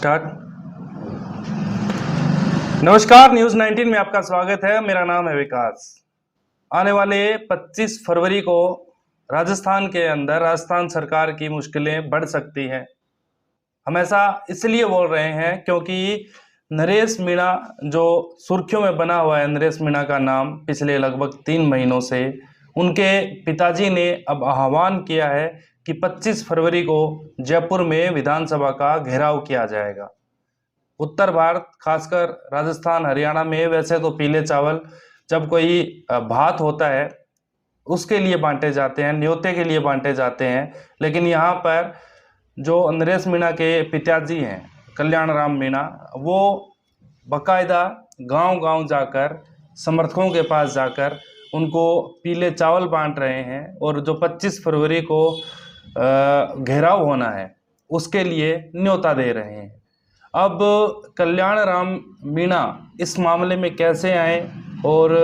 Start. नमस्कार, news 19 में आपका स्वागत है। मेरा नाम है विकास। आने वाले 25 फरवरी को राजस्थान के अंदर राजस्थान सरकार की मुश्किलें बढ़ सकती हैं। हम ऐसा इसलिए बोल रहे हैं क्योंकि नरेश मीणा जो सुर्खियों में बना हुआ है, नरेश मीणा का नाम पिछले लगभग 3 महीनों से उनके पिताजी ने अब आह्वान किया है कि 25 फरवरी को जयपुर में विधानसभा का घेराव किया जाएगा। उत्तर भारत, खासकर राजस्थान, हरियाणा में वैसे तो पीले चावल जब कोई भात होता है उसके लिए बांटे जाते हैं, न्योते के लिए बांटे जाते हैं, लेकिन यहाँ पर जो नरेश मीणा के पिताजी हैं कल्याण राम मीणा, वो बाकायदा गांव-गांव जाकर, समर्थकों के पास जाकर उनको पीले चावल बांट रहे हैं और जो 25 फरवरी को घेराव होना है उसके लिए न्योता दे रहे हैं। अब कल्याण राम मीणा इस मामले में कैसे आए और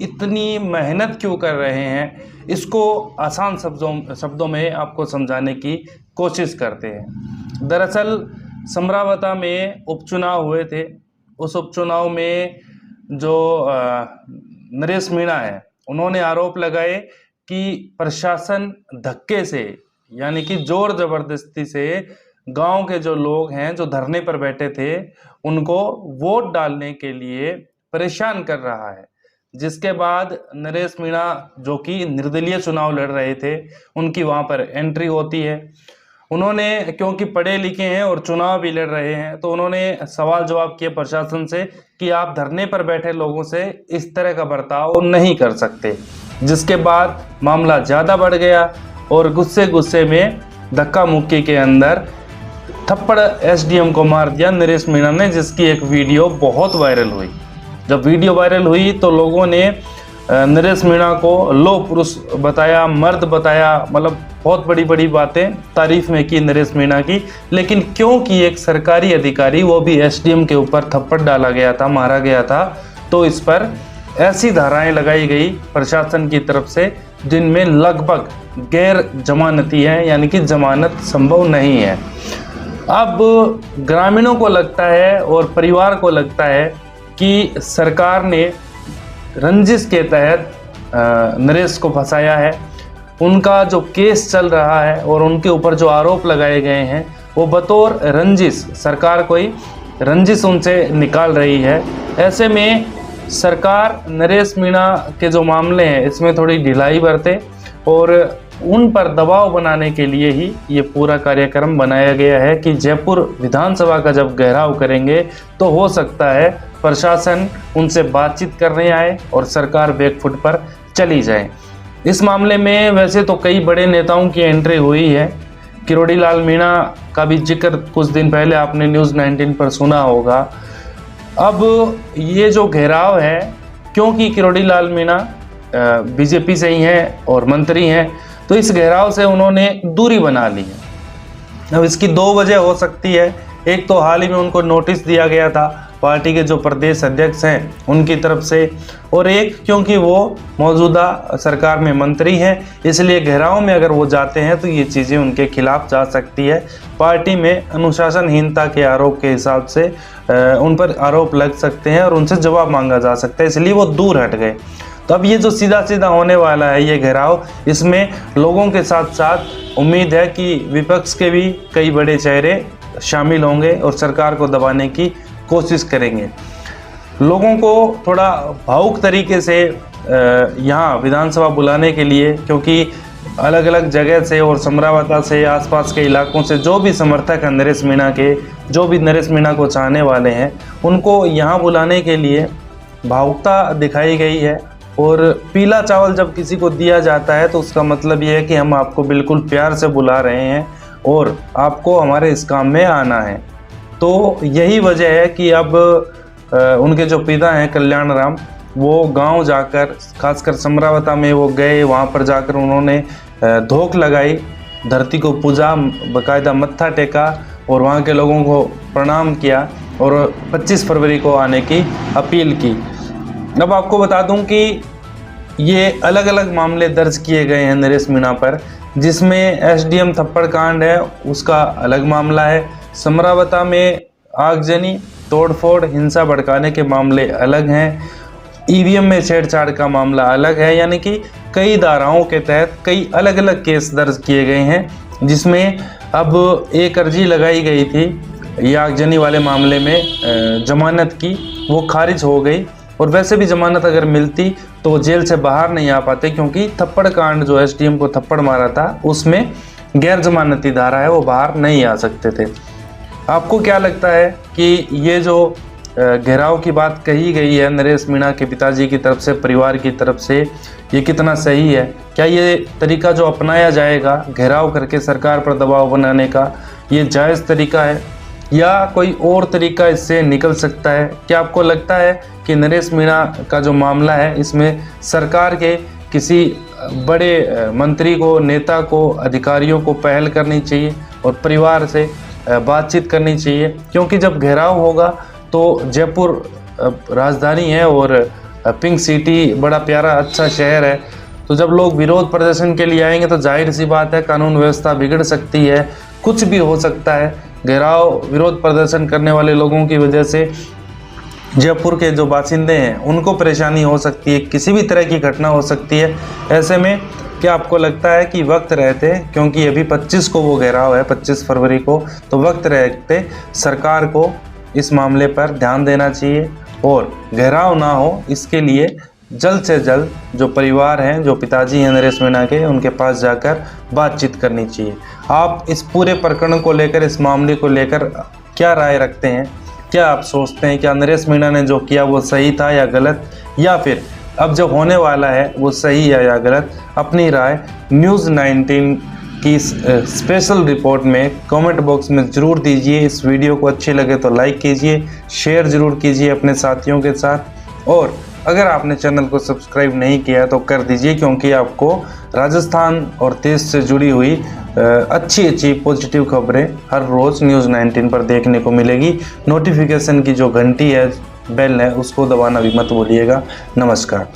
इतनी मेहनत क्यों कर रहे हैं, इसको आसान शब्दों में आपको समझाने की कोशिश करते हैं। दरअसल समरावता में उपचुनाव हुए थे। उस उपचुनाव में जो नरेश मीणा है उन्होंने आरोप लगाए कि प्रशासन धक्के से, यानी कि जोर जबरदस्ती से गांव के जो लोग हैं जो धरने पर बैठे थे उनको वोट डालने के लिए परेशान कर रहा है। जिसके बाद नरेश मीणा जो कि निर्दलीय चुनाव लड़ रहे थे उनकी वहां पर एंट्री होती है। उन्होंने, क्योंकि पढ़े लिखे हैं और चुनाव भी लड़ रहे हैं, तो उन्होंने सवाल जवाब किए प्रशासन से कि आप धरने पर बैठे लोगों से इस तरह का बर्ताव नहीं कर सकते। जिसके बाद मामला ज़्यादा बढ़ गया और गुस्से में धक्का मुक्की के अंदर थप्पड़ एसडीएम को मार दिया नरेश मीणा ने, जिसकी एक वीडियो बहुत वायरल हुई। जब वीडियो वायरल हुई तो लोगों ने नरेश मीणा को लौह पुरुष बताया, मर्द बताया, मतलब बहुत बड़ी बड़ी बातें तारीफ में की नरेश मीणा की। लेकिन क्योंकि एक सरकारी अधिकारी, वो भी एसडीएम के ऊपर थप्पड़ डाला गया था, मारा गया था, तो इस पर ऐसी धाराएं लगाई गई प्रशासन की तरफ से जिनमें लगभग गैर जमानती है, यानी कि जमानत संभव नहीं है। अब ग्रामीणों को लगता है और परिवार को लगता है कि सरकार ने रंजिश के तहत नरेश को फंसाया है। उनका जो केस चल रहा है और उनके ऊपर जो आरोप लगाए गए हैं वो बतौर रंजिश, सरकार कोई रंजिश उनसे निकाल रही है। ऐसे में सरकार नरेश मीणा के जो मामले हैं इसमें थोड़ी ढिलाई बरते और उन पर दबाव बनाने के लिए ही ये पूरा कार्यक्रम बनाया गया है कि जयपुर विधानसभा का जब घेराव करेंगे तो हो सकता है प्रशासन उनसे बातचीत करने आए और सरकार बैकफुट पर चली जाए। इस मामले में वैसे तो कई बड़े नेताओं की एंट्री हुई है। किरोड़ी लाल मीणा का भी जिक्र कुछ दिन पहले आपने न्यूज़ 19 पर सुना होगा। अब ये जो घेराव है, क्योंकि किरोड़ी लाल मीणा बीजेपी से ही हैं और मंत्री हैं, तो इस घेराव से उन्होंने दूरी बना ली है। अब इसकी 2 वजह हो सकती है। एक तो हाल ही में उनको नोटिस दिया गया था पार्टी के जो प्रदेश अध्यक्ष हैं उनकी तरफ से, और एक क्योंकि वो मौजूदा सरकार में मंत्री हैं, इसलिए घेराव में अगर वो जाते हैं तो ये चीज़ें उनके खिलाफ जा सकती है। पार्टी में अनुशासनहीनता के आरोप के हिसाब से उन पर आरोप लग सकते हैं और उनसे जवाब मांगा जा सकता है, इसलिए वो दूर हट गए। तो अब ये जो सीधा होने वाला है ये घेराव, इसमें लोगों के साथ साथ उम्मीद है कि विपक्ष के भी कई बड़े चेहरे शामिल होंगे और सरकार को दबाने की कोशिश करेंगे। लोगों को थोड़ा भावुक तरीके से यहाँ विधानसभा बुलाने के लिए, क्योंकि अलग अलग जगह से और समरावता से, आसपास के इलाकों से जो भी समर्थक हैं नरेश मीणा के, जो भी नरेश मीणा को चाहने वाले हैं, उनको यहाँ बुलाने के लिए भावुकता दिखाई गई है। और पीला चावल जब किसी को दिया जाता है तो उसका मतलब ये है कि हम आपको बिल्कुल प्यार से बुला रहे हैं और आपको हमारे इस काम में आना है। तो यही वजह है कि अब उनके जो पिता हैं कल्याण राम, वो गांव जाकर, खासकर समरावता में वो गए, वहां पर जाकर उन्होंने धोख लगाई, धरती को पूजा, बाकायदा मत्था टेका और वहां के लोगों को प्रणाम किया और 25 फरवरी को आने की अपील की। अब आपको बता दूं कि ये अलग अलग मामले दर्ज किए गए हैं नरेश मीणा पर, जिसमें एसडीएम थप्पड़ कांड है उसका अलग मामला है। समरावता में आगजनी, तोड़फोड़, हिंसा भड़काने के मामले अलग हैं, ईवीएम में छेड़छाड़ का मामला अलग है। यानी कि कई धाराओं के तहत कई अलग अलग केस दर्ज किए गए हैं, जिसमें अब एक अर्जी लगाई गई थी ये आगजनी वाले मामले में जमानत की, वो खारिज हो गई। और वैसे भी जमानत अगर मिलती तो जेल से बाहर नहीं आ पाते, क्योंकि थप्पड़ कांड जो एसडीएम को थप्पड़ मारा था उसमें गैर जमानती धारा है, वो बाहर नहीं आ सकते थे। आपको क्या लगता है कि ये जो घेराव की बात कही गई है नरेश मीणा के पिताजी की तरफ से, परिवार की तरफ से, ये कितना सही है? क्या ये तरीका जो अपनाया जाएगा घेराव करके सरकार पर दबाव बनाने का, ये जायज़ तरीका है या कोई और तरीका इससे निकल सकता है? क्या आपको लगता है कि नरेश मीणा का जो मामला है इसमें सरकार के किसी बड़े मंत्री को, नेता को, अधिकारियों को पहल करनी चाहिए और परिवार से बातचीत करनी चाहिए? क्योंकि जब घेराव होगा तो जयपुर राजधानी है और पिंक सिटी बड़ा प्यारा अच्छा शहर है, तो जब लोग विरोध प्रदर्शन के लिए आएंगे तो जाहिर सी बात है कानून व्यवस्था बिगड़ सकती है, कुछ भी हो सकता है। घेराव, विरोध प्रदर्शन करने वाले लोगों की वजह से जयपुर के जो बासिंदे हैं उनको परेशानी हो सकती है, किसी भी तरह की घटना हो सकती है। ऐसे में क्या आपको लगता है कि वक्त रहते, क्योंकि अभी 25 को वो घेराव है, 25 फरवरी को, तो वक्त रहते सरकार को इस मामले पर ध्यान देना चाहिए और घेराव ना हो इसके लिए जल्द से जल्द जो परिवार हैं, जो पिताजी हैं नरेश मीणा के, उनके पास जाकर बातचीत करनी चाहिए। आप इस पूरे प्रकरण को लेकर, इस मामले को लेकर क्या राय रखते हैं? क्या आप सोचते हैं क्या नरेश मीणा ने जो किया वो सही था या गलत, या फिर अब जो होने वाला है वो सही है या गलत? अपनी राय न्यूज़ 19 की स्पेशल रिपोर्ट में कमेंट बॉक्स में ज़रूर दीजिए। इस वीडियो को अच्छी लगे तो लाइक कीजिए, शेयर ज़रूर कीजिए अपने साथियों के साथ, और अगर आपने चैनल को सब्सक्राइब नहीं किया तो कर दीजिए, क्योंकि आपको राजस्थान और देश से जुड़ी हुई अच्छी पॉजिटिव खबरें हर रोज़ न्यूज़ 19 पर देखने को मिलेगी। नोटिफिकेशन की जो घंटी है, बेल है, उसको दबाना भी मत भूलिएगा। नमस्कार।